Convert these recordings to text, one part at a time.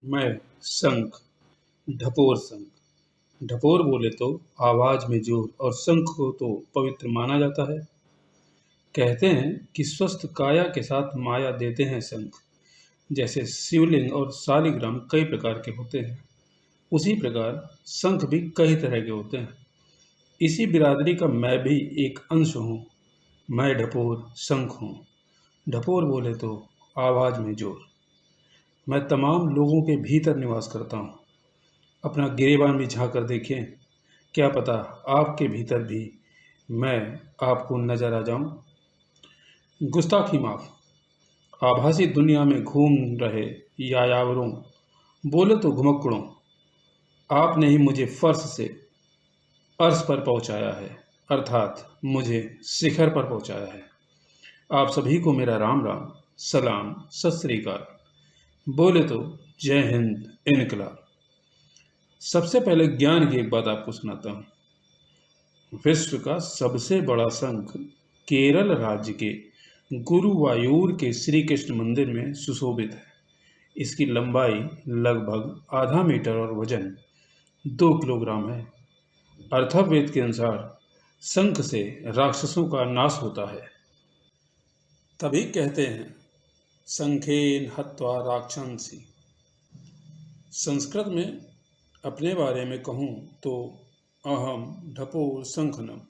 मैं शंख, ढपोर शंख। ढपोर बोले तो आवाज में जोर और शंख को तो पवित्र माना जाता है। कहते हैं कि स्वस्थ काया के साथ माया देते हैं शंख। जैसे शिवलिंग और शालिग्राम कई प्रकार के होते हैं, उसी प्रकार शंख भी कई तरह के होते हैं। इसी बिरादरी का मैं भी एक अंश हूँ। मैं ढपोर शंख हूँ। ढपोर बोले तो आवाज में जोर। मैं तमाम लोगों के भीतर निवास करता हूँ। अपना गिरेबान भी झाँक कर देखें, क्या पता आपके भीतर भी मैं आपको नजर आ जाऊं। गुस्ताखी माफ। आभासी दुनिया में घूम रहे यायावरों, बोले तो घुमक्कड़ों, आपने ही मुझे फर्श से अर्श पर पहुंचाया है, अर्थात मुझे शिखर पर पहुंचाया है। आप सभी को मेरा राम राम, सलाम, सत श्री अकाल। बोले तो जय हिंद, इनकलाब। सबसे पहले ज्ञान की एक बात आपको सुनाता हूँ। विश्व का सबसे बड़ा शंख केरल राज्य के गुरुवायूर के श्री कृष्ण मंदिर में सुशोभित है। इसकी लंबाई लगभग आधा मीटर और वजन 2 किलोग्राम है। अर्थववेद के अनुसार शंख से राक्षसों का नाश होता है। तभी कहते हैं शंखेन हत्वा राक्षसी। संस्कृत में अपने बारे में कहूँ तो अहम ढपोर शंखनम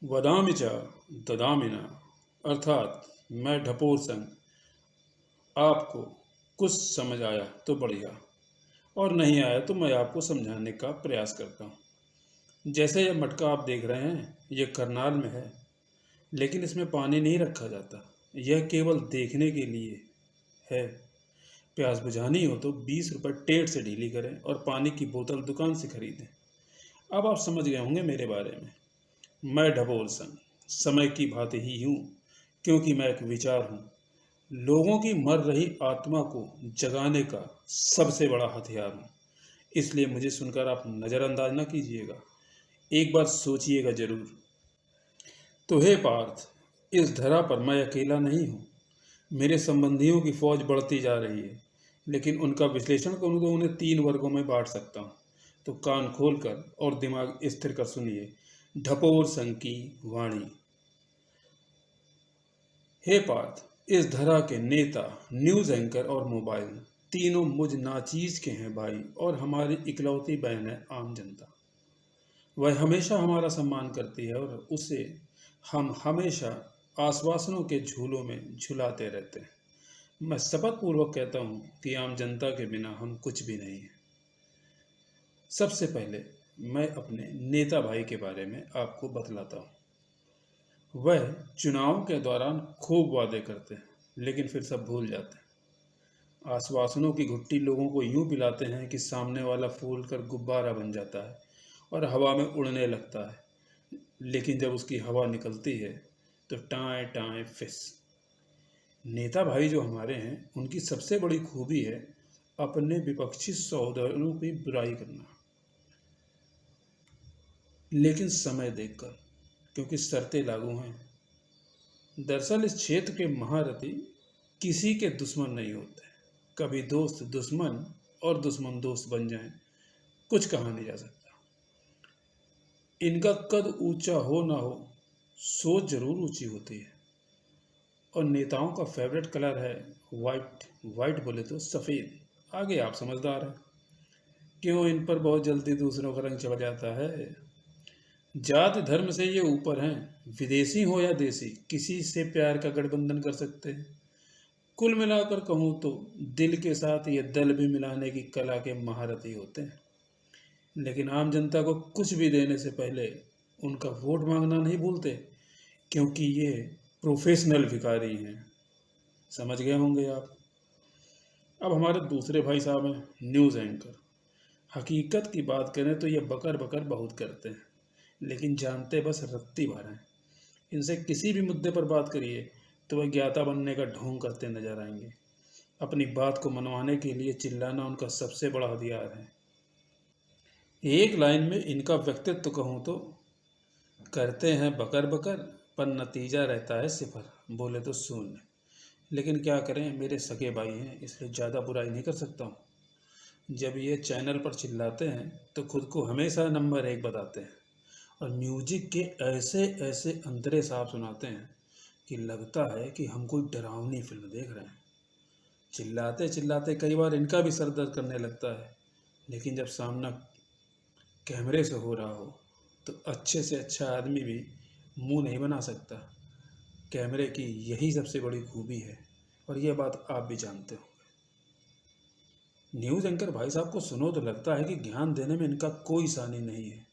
वदामि च ददामि न, अर्थात मैं ढपोर शंख। आपको कुछ समझ आया तो बढ़िया, और नहीं आया तो मैं आपको समझाने का प्रयास करता हूँ। जैसे यह मटका आप देख रहे हैं, यह करनाल में है, लेकिन इसमें पानी नहीं रखा जाता। यह केवल देखने के लिए है। प्यास बुझानी हो तो 20 रुपये टेढ़ से ढीली करें और पानी की बोतल दुकान से खरीदें। अब आप समझ गए होंगे मेरे बारे में। मैं ढपोर संग समय की भांति ही हूँ, क्योंकि मैं एक विचार हूँ। लोगों की मर रही आत्मा को जगाने का सबसे बड़ा हथियार हूँ। इसलिए मुझे सुनकर आप नज़रअंदाज न कीजिएगा, एक बार सोचिएगा जरूर। तो हे पार्थ, इस धरा पर मैं अकेला नहीं हूँ। मेरे संबंधियों की फौज बढ़ती जा रही है, लेकिन उनका विश्लेषण करूँ तो उन्हें 3 वर्गों में बांट सकता हूँ। तो कान खोलकर और दिमाग स्थिर कर सुनिए ढपोर संघ की वाणी। हे पार्थ, इस धरा के नेता, न्यूज़ एंकर और मोबाइल तीनों मुझ नाचीज के हैं भाई, और हमारी इकलौती बहन है आम जनता। वह हमेशा हमारा सम्मान करती है और उसे हम हमेशा आश्वासनों के झूलों में झुलाते रहते हैं। मैं शपथ पूर्वक कहता हूँ कि आम जनता के बिना हम कुछ भी नहीं हैं। सबसे पहले मैं अपने नेता भाई के बारे में आपको बतलाता हूँ। वह चुनाव के दौरान खूब वादे करते हैं, लेकिन फिर सब भूल जाते हैं। आश्वासनों की घुट्टी लोगों को यूं पिलाते हैं कि सामने वाला फूल कर गुब्बारा बन जाता है और हवा में उड़ने लगता है। लेकिन जब उसकी हवा निकलती है तो टाएं टाएं फिस। नेता भाई जो हमारे हैं, उनकी सबसे बड़ी खूबी है अपने विपक्षी सहोदरों की बुराई करना, लेकिन समय देखकर, क्योंकि शर्तें लागू हैं। दरअसल इस क्षेत्र के महारथी किसी के दुश्मन नहीं होते। कभी दोस्त दुश्मन और दुश्मन दोस्त बन जाएं, कुछ कहा नहीं जा सकता। इनका कद ऊंचा हो ना हो, सोच जरूर ऊंची होती है। और नेताओं का फेवरेट कलर है वाइट। वाइट बोले तो सफ़ेद। आगे आप समझदार हैं। क्यों इन पर बहुत जल्दी दूसरों का रंग चढ़ जाता है। जाति धर्म से ये ऊपर हैं। विदेशी हो या देसी, किसी से प्यार का गठबंधन कर सकते हैं। कुल मिलाकर कहूँ तो दिल के साथ ये दल भी मिलाने की कला के महारथी होते हैं। लेकिन आम जनता को कुछ भी देने से पहले उनका वोट मांगना नहीं भूलते, क्योंकि ये प्रोफेशनल भिखारी हैं। समझ गए होंगे आप। अब हमारे दूसरे भाई साहब हैं न्यूज़ एंकर। हकीकत की बात करें तो ये बकर बकर बहुत करते हैं, लेकिन जानते बस रत्ती भर हैं। इनसे किसी भी मुद्दे पर बात करिए तो वह ज्ञाता बनने का ढोंग करते नजर आएंगे। अपनी बात को मनवाने के लिए चिल्लाना उनका सबसे बड़ा हथियार है। एक लाइन में इनका व्यक्तित्व कहूँ तो करते हैं बकर बकर, पर नतीजा रहता है सिफर, बोले तो शून्य। लेकिन क्या करें, मेरे सगे भाई हैं, इसलिए ज़्यादा बुराई नहीं कर सकता हूँ। जब ये चैनल पर चिल्लाते हैं तो खुद को हमेशा नंबर 1 बताते हैं और म्यूजिक के ऐसे ऐसे अंतरे साफ सुनाते हैं कि लगता है कि हम कोई डरावनी फिल्म देख रहे हैं। चिल्लाते चिल्लाते कई बार इनका भी सर दर्द करने लगता है, लेकिन जब सामना कैमरे से हो रहा हो तो अच्छे से अच्छा आदमी भी मुंह नहीं बना सकता। कैमरे की यही सबसे बड़ी खूबी है और यह बात आप भी जानते हो। न्यूज़ एंकर भाई साहब को सुनो तो लगता है कि ज्ञान देने में इनका कोई सानी नहीं है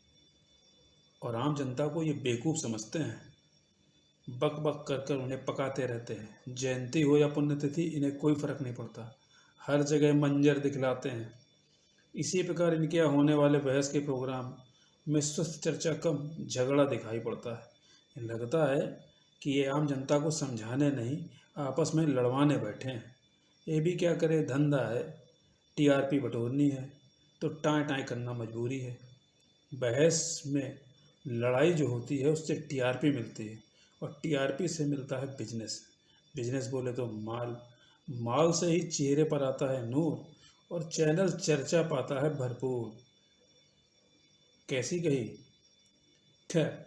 और आम जनता को ये बेवकूफ़ समझते हैं। बक बक कर कर उन्हें पकाते रहते हैं। जयंती हो या पुण्यतिथि इन्हें कोई फर्क नहीं पड़ता। हर जगह मंजर दिखलाते हैं। इसी प्रकार इनके यहाँ होने वाले बहस के प्रोग्राम में स्वस्थ चर्चा कम झगड़ा दिखाई पड़ता है। लगता है कि ये आम जनता को समझाने नहीं आपस में लड़वाने बैठे हैं। ये भी क्या करे, धंधा है, टीआरपी बटोरनी है तो टाँय टाँय करना मजबूरी है। बहस में लड़ाई जो होती है उससे टीआरपी मिलती है और टीआरपी से मिलता है बिजनेस। बिजनेस बोले तो माल, माल से ही चेहरे पर आता है नूर और चैनल चर्चा पाता है भरपूर। कैसी कही? खैर,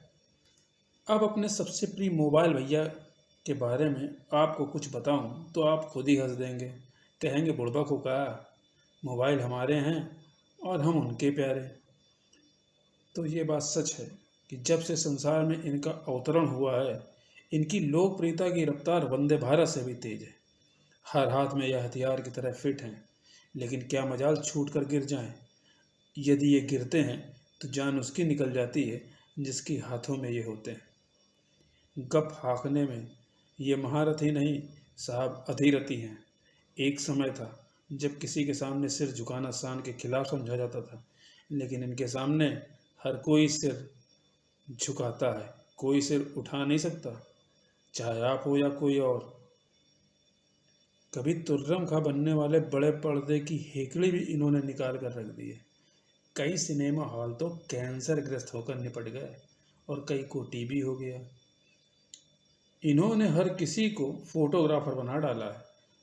अब अपने सबसे प्रिय मोबाइल भैया के बारे में आपको कुछ बताऊं तो आप खुद ही हंस देंगे। कहेंगे बुड़बक हो का, मोबाइल हमारे हैं और हम उनके प्यारे। तो ये बात सच है कि जब से संसार में इनका अवतरण हुआ है, इनकी लोकप्रियता की रफ्तार वंदे भारत से भी तेज है। हर हाथ में यह हथियार की तरह फिट हैं, लेकिन क्या मजाल छूट कर गिर जाएं। यदि ये गिरते हैं तो जान उसकी निकल जाती है जिसके हाथों में ये होते हैं। गप हाँकने में ये महारथी नहीं साहब, अधीरथी हैं। एक समय था जब किसी के सामने सिर झुकाना शान के खिलाफ समझा जाता था, लेकिन इनके सामने हर कोई सिर झुकाता है, कोई सिर उठा नहीं सकता, चाहे आप हो या कोई और। कभी तुर्रम खा बनने वाले बड़े पर्दे की हेकड़ी भी इन्होंने निकाल कर रख दी है। कई सिनेमा हॉल तो कैंसर ग्रस्त होकर निपट गए और कई को टीबी हो गया। इन्होंने हर किसी को फोटोग्राफर बना डाला है।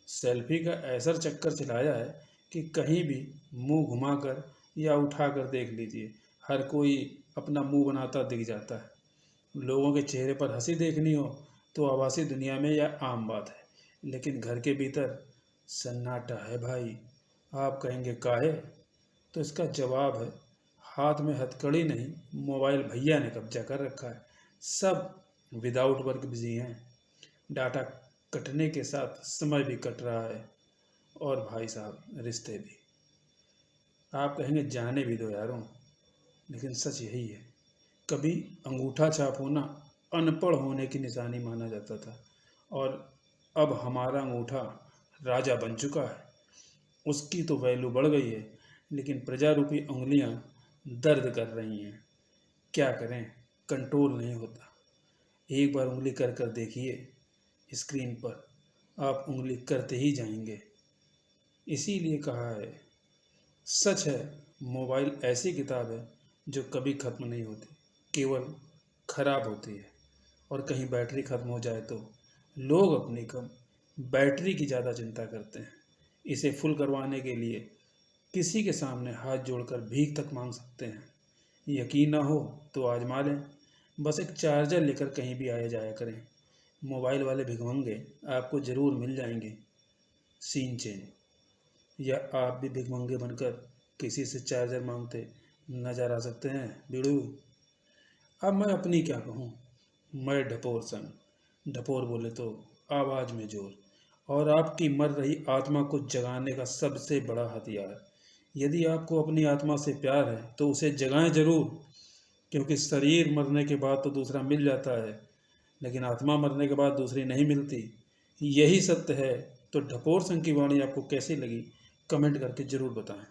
सेल्फी का ऐसा चक्कर चलाया है कि कहीं भी मुंह घुमाकर या उठाकर देख लीजिए, हर कोई अपना मुंह बनाता दिख जाता है। लोगों के चेहरे पर हंसी देखनी हो तो आभासी दुनिया में यह आम बात है, लेकिन घर के भीतर सन्नाटा है भाई। आप कहेंगे काहे? तो इसका जवाब है, हाथ में हथकड़ी नहीं, मोबाइल भैया ने कब्जा कर रखा है। सब विदाउट वर्क बिजी हैं। डाटा कटने के साथ समय भी कट रहा है और भाई साहब रिश्ते भी। आप कहेंगे जाने भी दो यारों, लेकिन सच यही है। कभी अंगूठा छाप होना अनपढ़ होने की निशानी माना जाता था और अब हमारा अंगूठा राजा बन चुका है। उसकी तो वैल्यू बढ़ गई है, लेकिन प्रजा रूपी उंगलियां दर्द कर रही हैं। क्या करें, कंट्रोल नहीं होता। एक बार उंगली कर कर देखिए स्क्रीन पर, आप उंगली करते ही जाएंगे। इसीलिए कहा है, सच है मोबाइल ऐसी किताब है जो कभी ख़त्म नहीं होती, केवल ख़राब होती है। और कहीं बैटरी ख़त्म हो जाए तो लोग अपनी कम, बैटरी की ज़्यादा चिंता करते हैं। इसे फुल करवाने के लिए किसी के सामने हाथ जोड़कर भीख तक मांग सकते हैं। यकीन ना हो तो आजमा लें, बस एक चार्जर लेकर कहीं भी आया जाया करें। मोबाइल वाले भिखमंगे आपको ज़रूर मिल जाएंगे। Scene change. या आप भी भिखमंगे बनकर किसी से चार्जर मांगते नजर आ सकते हैं बिड़ू। अब मैं अपनी क्या कहूँ, मैं ढपोर सन। ढपोर बोले तो आवाज़ में जोर और आपकी मर रही आत्मा को जगाने का सबसे बड़ा हथियार। यदि आपको अपनी आत्मा से प्यार है तो उसे जगाएं जरूर, क्योंकि शरीर मरने के बाद तो दूसरा मिल जाता है, लेकिन आत्मा मरने के बाद दूसरी नहीं मिलती। यही सत्य है। तो ढपोर संघ की वाणी आपको कैसी लगी, कमेंट करके ज़रूर बताएं।